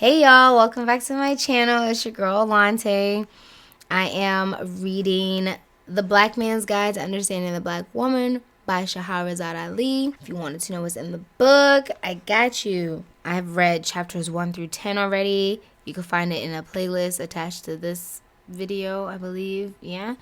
Hey y'all, welcome back to my channel. It's your girl Lante. I am reading The Blackman's Guide to Understanding the Black Woman by Shahrazad Ali. If you wanted to know what's in the book, I got you. I have read chapters 1 through 10 already. You can find it in a playlist attached to this video, I believe. Yeah.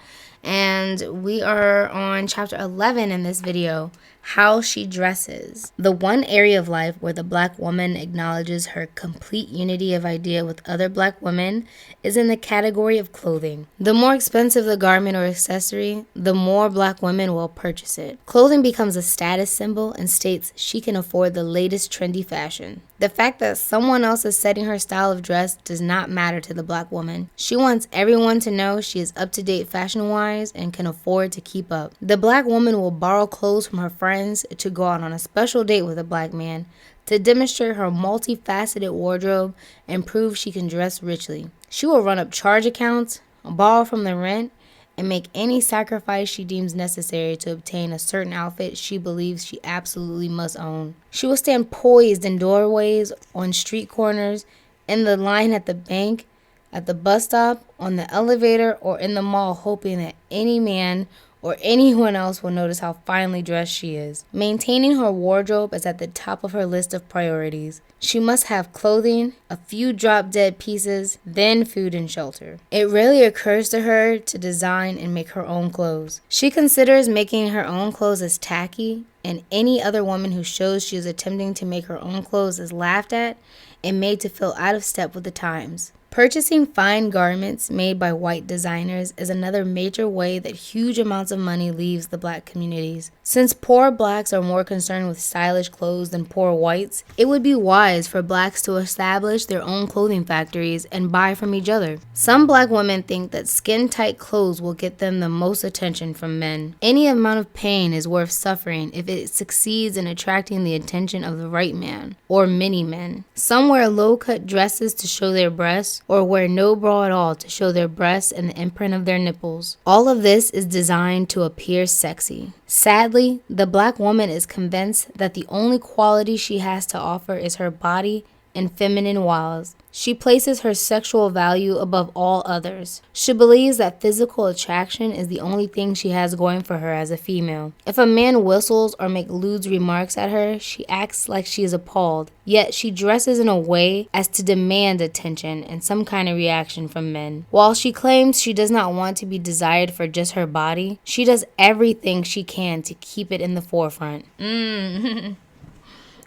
And we are on chapter 11 in this video, How She Dresses. The one area of life where the Black woman acknowledges her complete unity of idea with other Black women is in the category of clothing. The more expensive the garment or accessory, the more Black women will purchase it. Clothing becomes a status symbol and states she can afford the latest trendy fashion. The fact that someone else is setting her style of dress does not matter to the Black woman. She wants everyone to know she is up to date fashion-wise and can afford to keep up. The Black woman will borrow clothes from her friends to go out on a special date with a Black man to demonstrate her multifaceted wardrobe and prove she can dress richly. She will run up charge accounts, borrow from the rent, and make any sacrifice she deems necessary to obtain a certain outfit she believes she absolutely must own. She will stand poised in doorways, on street corners, in the line at the bank, at the bus stop, on the elevator, or in the mall, hoping that any man or anyone else will notice how finely dressed she is. Maintaining her wardrobe is at the top of her list of priorities. She must have clothing, a few drop-dead pieces, then food and shelter. It rarely occurs to her to design and make her own clothes. She considers making her own clothes as tacky, and any other woman who shows she is attempting to make her own clothes is laughed at and made to feel out of step with the times. Purchasing fine garments made by white designers is another major way that huge amounts of money leaves the Black communities. Since poor Blacks are more concerned with stylish clothes than poor whites, it would be wise for Blacks to establish their own clothing factories and buy from each other. Some Black women think that skin-tight clothes will get them the most attention from men. Any amount of pain is worth suffering if it succeeds in attracting the attention of the right man, or many men. Some wear low-cut dresses to show their breasts, or wear no bra at all to show their breasts and the imprint of their nipples. All of this is designed to appear sexy. Sadly, the Black woman is convinced that the only quality she has to offer is her body and feminine wiles. She places her sexual value above all others. She believes that physical attraction is the only thing she has going for her as a female. If a man whistles or makes lewd remarks at her, she acts like she is appalled. Yet she dresses in a way as to demand attention and some kind of reaction from men. While she claims she does not want to be desired for just her body, she does everything she can to keep it in the forefront.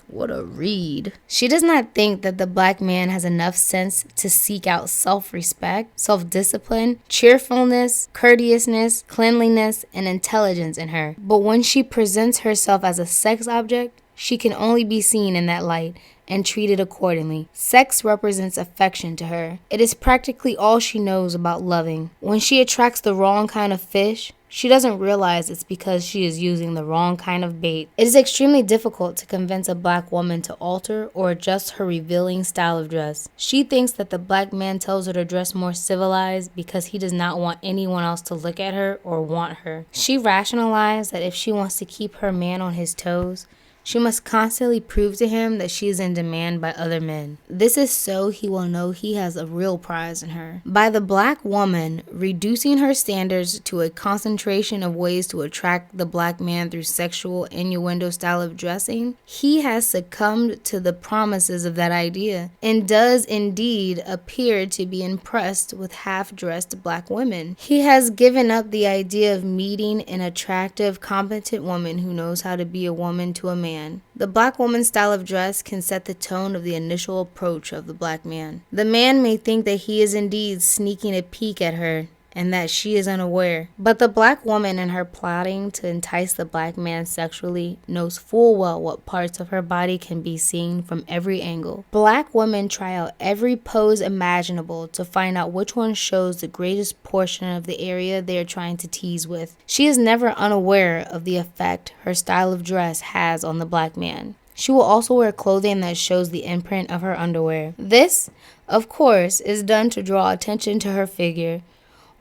What a read. She does not think that the Black man has enough sense to seek out self-respect, self-discipline, cheerfulness, courteousness, cleanliness, and intelligence in her. But when she presents herself as a sex object, she can only be seen in that light and treated accordingly. Sex represents affection to her. It is practically all she knows about loving. When she attracts the wrong kind of fish, she doesn't realize it's because she is using the wrong kind of bait. It is extremely difficult to convince a Black woman to alter or adjust her revealing style of dress. She thinks that the Black man tells her to dress more civilized because he does not want anyone else to look at her or want her. She rationalized that if she wants to keep her man on his toes, she must constantly prove to him that she is in demand by other men. This is so he will know he has a real prize in her. By the Black woman reducing her standards to a concentration of ways to attract the Black man through sexual innuendo style of dressing, he has succumbed to the promises of that idea and does indeed appear to be impressed with half-dressed Black women. He has given up the idea of meeting an attractive, competent woman who knows how to be a woman to a man. The Black woman's style of dress can set the tone of the initial approach of the Black man. The man may think that he is indeed sneaking a peek at her and that she is unaware. But the Black woman, in her plotting to entice the Black man sexually, knows full well what parts of her body can be seen from every angle. Black women try out every pose imaginable to find out which one shows the greatest portion of the area they are trying to tease with. She is never unaware of the effect her style of dress has on the Black man. She will also wear clothing that shows the imprint of her underwear. This, of course, is done to draw attention to her figure.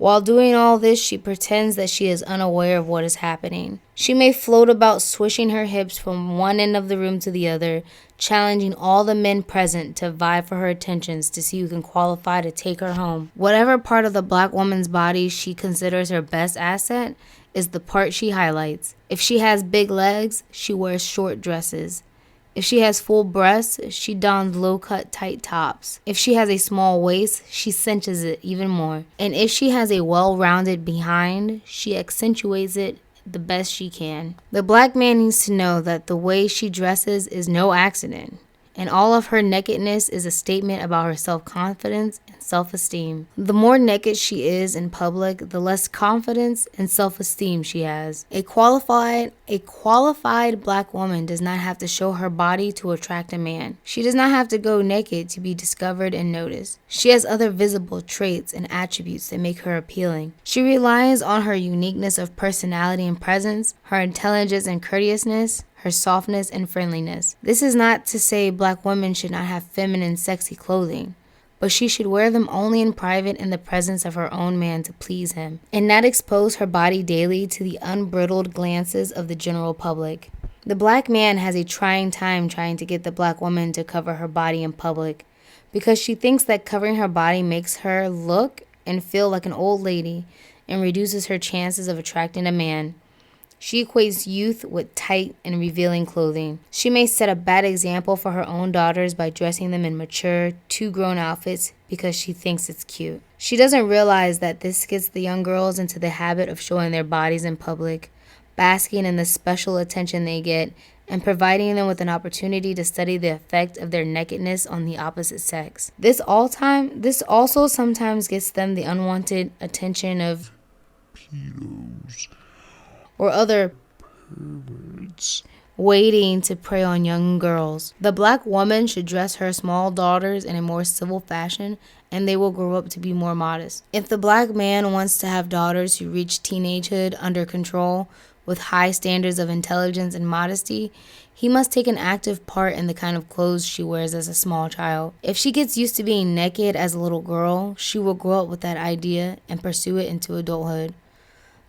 While doing all this, she pretends that she is unaware of what is happening. She may float about, swishing her hips from one end of the room to the other, challenging all the men present to vie for her attentions to see who can qualify to take her home. Whatever part of the black woman's body she considers her best asset is the part she highlights. If she has big legs, she wears short dresses. If she has full breasts, she dons low-cut tight tops. If she has a small waist, she cinches it even more. And if she has a well-rounded behind, she accentuates it the best she can. The black man needs to know that the way she dresses is no accident, and all of her nakedness is a statement about her self-confidence and self-esteem. The more naked she is in public, the less confidence and self-esteem she has. A qualified black woman does not have to show her body to attract a man. She does not have to go naked to be discovered and noticed. She has other visible traits and attributes that make her appealing. She relies on her uniqueness of personality and presence, her intelligence and courteousness, her softness and friendliness. This is not to say black women should not have feminine, sexy clothing, but she should wear them only in private in the presence of her own man to please him, and not expose her body daily to the unbridled glances of the general public. The black man has a trying time trying to get the black woman to cover her body in public, because she thinks that covering her body makes her look and feel like an old lady and reduces her chances of attracting a man. She equates youth with tight and revealing clothing. She may set a bad example for her own daughters by dressing them in mature, too-grown outfits because she thinks it's cute. She doesn't realize that this gets the young girls into the habit of showing their bodies in public, basking in the special attention they get, and providing them with an opportunity to study the effect of their nakedness on the opposite sex. This also sometimes gets them the unwanted attention of pedos or other perverts waiting to prey on young girls. The black woman should dress her small daughters in a more civil fashion, and they will grow up to be more modest. If the black man wants to have daughters who reach teenagehood under control with high standards of intelligence and modesty, he must take an active part in the kind of clothes she wears as a small child. If she gets used to being naked as a little girl, she will grow up with that idea and pursue it into adulthood.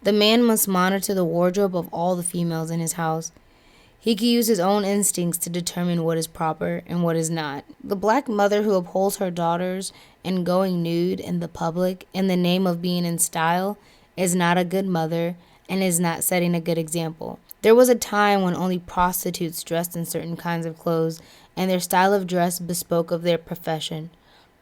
The man must monitor the wardrobe of all the females in his house. He can use his own instincts to determine what is proper and what is not. The black mother who upholds her daughters in going nude in the public in the name of being in style is not a good mother and is not setting a good example. There was a time when only prostitutes dressed in certain kinds of clothes, and their style of dress bespoke of their profession.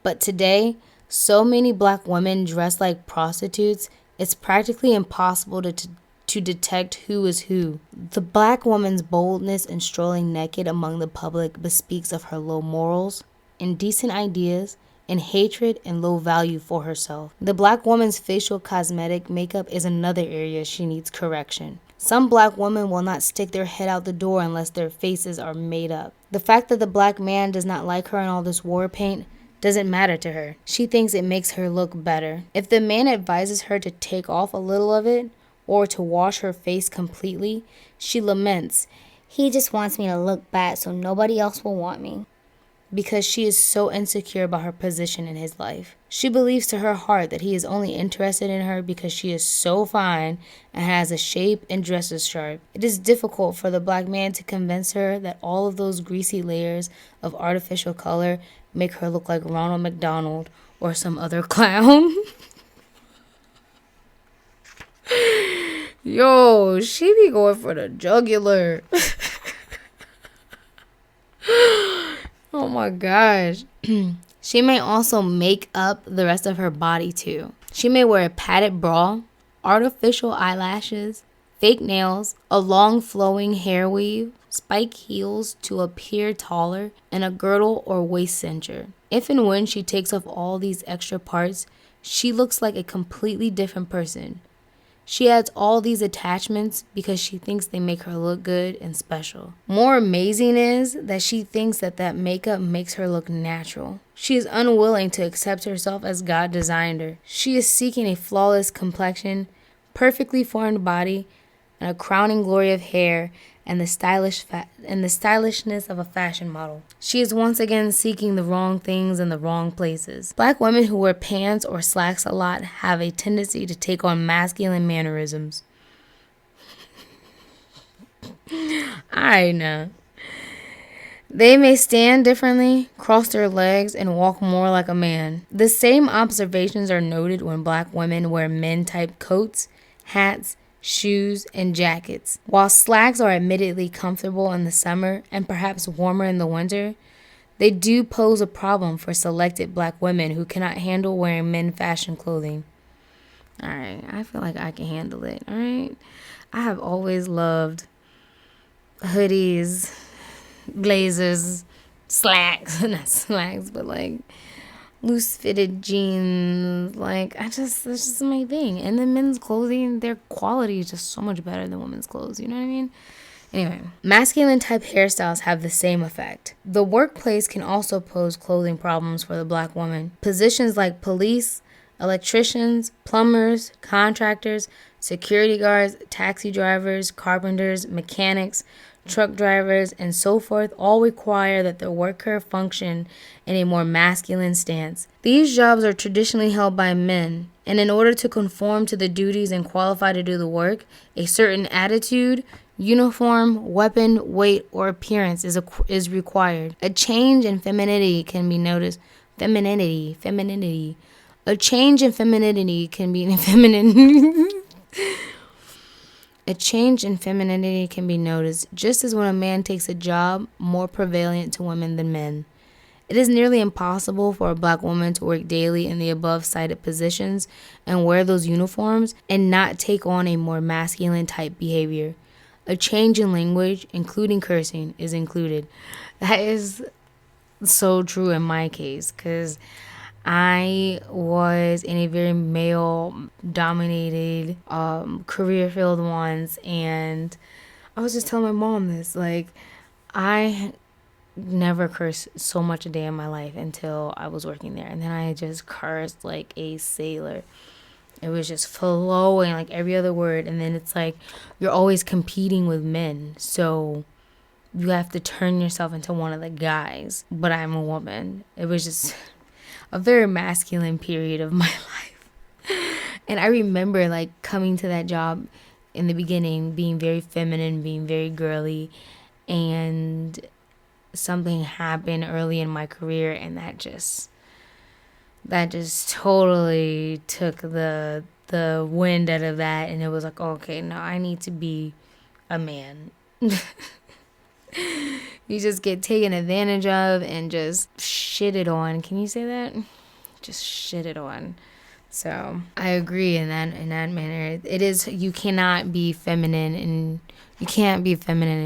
But today, so many black women dress like prostitutes, it's practically impossible to detect who is who. The black woman's boldness in strolling naked among the public bespeaks of her low morals, indecent ideas, and hatred and low value for herself. The black woman's facial cosmetic makeup is another area she needs correction. Some black women will not stick their head out the door unless their faces are made up. The fact that the black man does not like her in all this war paint doesn't matter to her. She thinks it makes her look better. If the man advises her to take off a little of it or to wash her face completely, she laments, "He just wants me to look bad so nobody else will want me," because she is so insecure about her position in his life. She believes to her heart that he is only interested in her because she is so fine and has a shape and dresses sharp. It is difficult for the black man to convince her that all of those greasy layers of artificial color make her look like Ronald McDonald or some other clown. Yo, she be going for the jugular. Oh my gosh. She may also make up the rest of her body too. She may wear a padded bra, artificial eyelashes, fake nails, a long flowing hair weave, spike heels to appear taller, and a girdle or waist cincher. If and when she takes off all these extra parts, she looks like a completely different person. She adds all these attachments because she thinks they make her look good and special. More amazing is that she thinks that makeup makes her look natural. She is unwilling to accept herself as God designed her. She is seeking a flawless complexion, perfectly formed body, and a crowning glory of hair and the stylishness of a fashion model. She is once again seeking the wrong things in the wrong places. Black women who wear pants or slacks a lot have a tendency to take on masculine mannerisms. I know. They may stand differently, cross their legs, and walk more like a man. The same observations are noted when black women wear men-type coats, hats, shoes, and jackets. While slacks are admittedly comfortable in the summer and perhaps warmer in the winter, they do pose a problem for selected black women who cannot handle wearing men fashion clothing. Alright, I feel like I can handle it, alright? I have always loved hoodies, blazers, slacks, not slacks, but like loose fitted jeans. Like, that's just my thing. And the men's clothing, their quality is just so much better than women's clothes, you know what I mean? Anyway, masculine type hairstyles have the same effect. The workplace can also pose clothing problems for the black woman. Positions like police, electricians, plumbers, contractors, security guards, taxi drivers, carpenters, mechanics, truck drivers, and so forth all require that the worker function in a more masculine stance. These jobs are traditionally held by men, and in order to conform to the duties and qualify to do the work, a certain attitude, uniform, weapon, weight, or appearance is required. A change in femininity can be noticed. Femininity. A change in femininity can be A change in femininity can be noticed just as when a man takes a job more prevalent to women than men. It is nearly impossible for a black woman to work daily in the above cited positions and wear those uniforms and not take on a more masculine type behavior. A change in language, including cursing, is included. That is so true in my case, because I was in a very male-dominated career field once, and I was just telling my mom this. Like, I never cursed so much a day in my life until I was working there, and then I just cursed like a sailor. It was just flowing like every other word, and then it's like you're always competing with men, so you have to turn yourself into one of the guys, but I'm a woman. It was just a very masculine period of my life. And I remember like coming to that job in the beginning, being very feminine, being very girly, and something happened early in my career, and that just totally took the wind out of that, and it was like, okay, no, I need to be a man. You just get taken advantage of and just shitted on. Can you say that? Just shitted on. So I agree in that manner. It is, you cannot be feminine and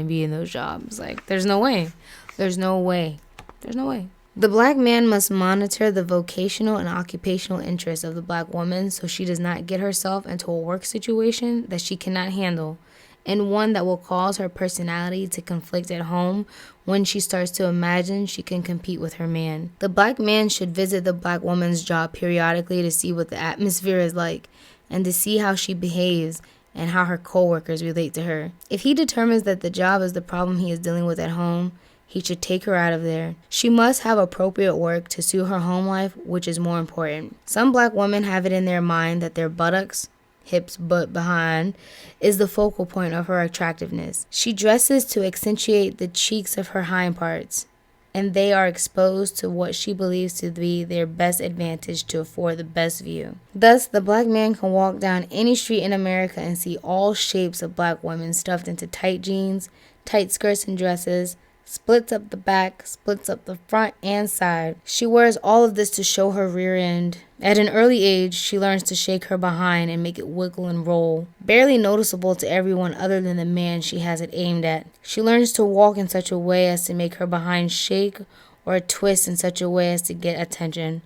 be in those jobs. Like, there's no way. The black man must monitor the vocational and occupational interests of the black woman so she does not get herself into a work situation that she cannot handle, and one that will cause her personality to conflict at home when she starts to imagine she can compete with her man. The black man should visit the black woman's job periodically to see what the atmosphere is like and to see how she behaves and how her coworkers relate to her. If he determines that the job is the problem he is dealing with at home, he should take her out of there. She must have appropriate work to suit her home life, which is more important. Some black women have it in their mind that their buttocks, hips, butt, behind, is the focal point of her attractiveness. She dresses to accentuate the cheeks of her hind parts, and they are exposed to what she believes to be their best advantage to afford the best view. Thus, the black man can walk down any street in America and see all shapes of black women stuffed into tight jeans, tight skirts and dresses, splits up the back, splits up the front and side. She wears all of this to show her rear end. At an early age, she learns to shake her behind and make it wiggle and roll, barely noticeable to everyone other than the man she has it aimed at. She learns to walk in such a way as to make her behind shake or twist in such a way as to get attention.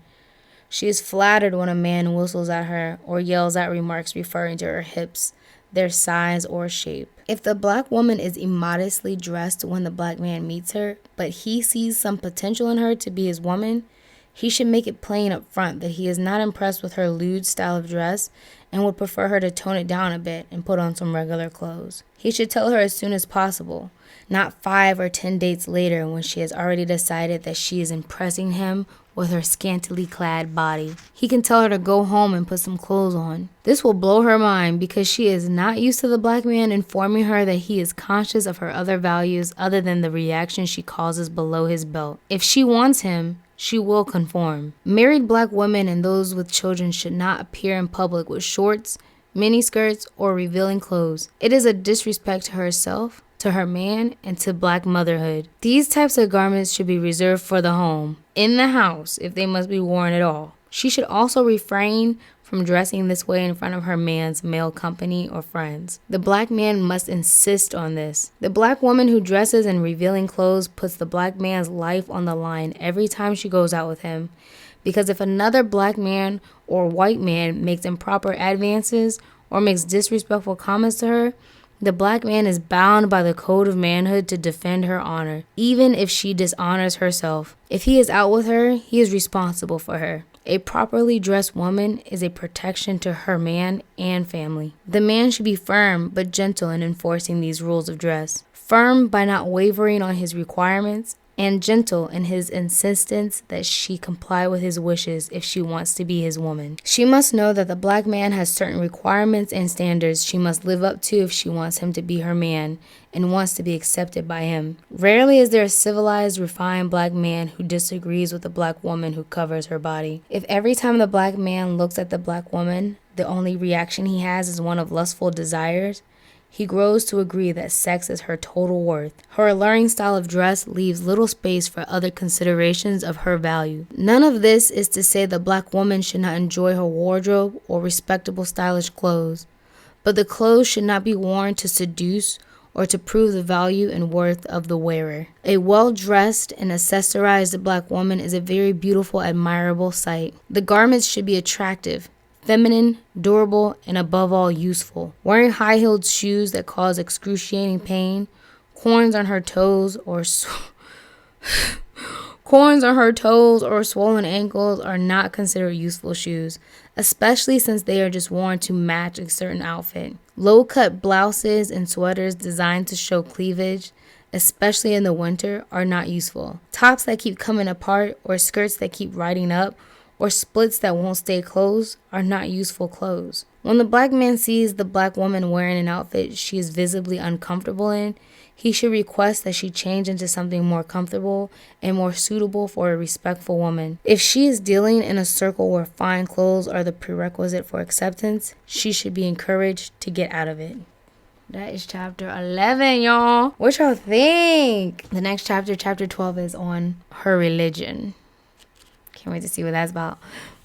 She is flattered when a man whistles at her or yells out remarks referring to her hips, their size or shape. If the black woman is immodestly dressed when the black man meets her, but he sees some potential in her to be his woman, He should make it plain up front that he is not impressed with her lewd style of dress and would prefer her to tone it down a bit and put on some regular clothes. He should tell her as soon as possible, not 5 or 10 dates later when she has already decided that she is impressing him with her scantily clad body. He can tell her to go home and put some clothes on. This will blow her mind because she is not used to the black man informing her that he is conscious of her other values other than the reaction she causes below his belt. If she wants him, she will conform. Married black women and those with children should not appear in public with shorts, miniskirts, or revealing clothes. It is a disrespect to herself, to her man, and to black motherhood. These types of garments should be reserved for the home, in the house, if they must be worn at all. She should also refrain from dressing this way in front of her man's male company or friends. The black man must insist on this. The black woman who dresses in revealing clothes puts the black man's life on the line every time she goes out with him. Because if another black man or white man makes improper advances or makes disrespectful comments to her, the black man is bound by the code of manhood to defend her honor, even if she dishonors herself. If he is out with her, he is responsible for her. A properly dressed woman is a protection to her man and family. The man should be firm but gentle in enforcing these rules of dress. Firm by not wavering on his requirements, and gentle in his insistence that she comply with his wishes if she wants to be his woman. She must know that the black man has certain requirements and standards she must live up to if she wants him to be her man and wants to be accepted by him. Rarely is there a civilized, refined black man who disagrees with the black woman who covers her body. If every time the black man looks at the black woman, the only reaction he has is one of lustful desires, he grows to agree that sex is her total worth. Her alluring style of dress leaves little space for other considerations of her value. None of this is to say the black woman should not enjoy her wardrobe or respectable stylish clothes, but the clothes should not be worn to seduce or to prove the value and worth of the wearer. A well-dressed and accessorized black woman is a very beautiful, admirable sight. The garments should be attractive, feminine, durable, and above all useful. Wearing high-heeled shoes that cause excruciating pain, corns on her toes or swollen ankles are not considered useful shoes, especially since they are just worn to match a certain outfit. Low-cut blouses and sweaters designed to show cleavage, especially in the winter, are not useful. Tops that keep coming apart or skirts that keep riding up or splits that won't stay closed are not useful clothes. When the black man sees the black woman wearing an outfit she is visibly uncomfortable in, he should request that she change into something more comfortable and more suitable for a respectful woman. If she is dealing in a circle where fine clothes are the prerequisite for acceptance, she should be encouraged to get out of it. That is chapter 11, y'all. What y'all think? The next chapter, chapter 12, is on her religion. Can't wait to see what that's about.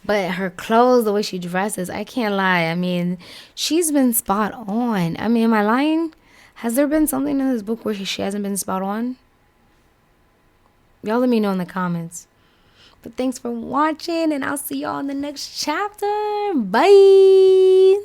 But her clothes, the way she dresses, I can't lie. I mean, she's been spot on. I mean, am I lying? Has there been something in this book where she hasn't been spot on? Y'all let me know in the comments. But thanks for watching, and I'll see y'all in the next chapter. Bye.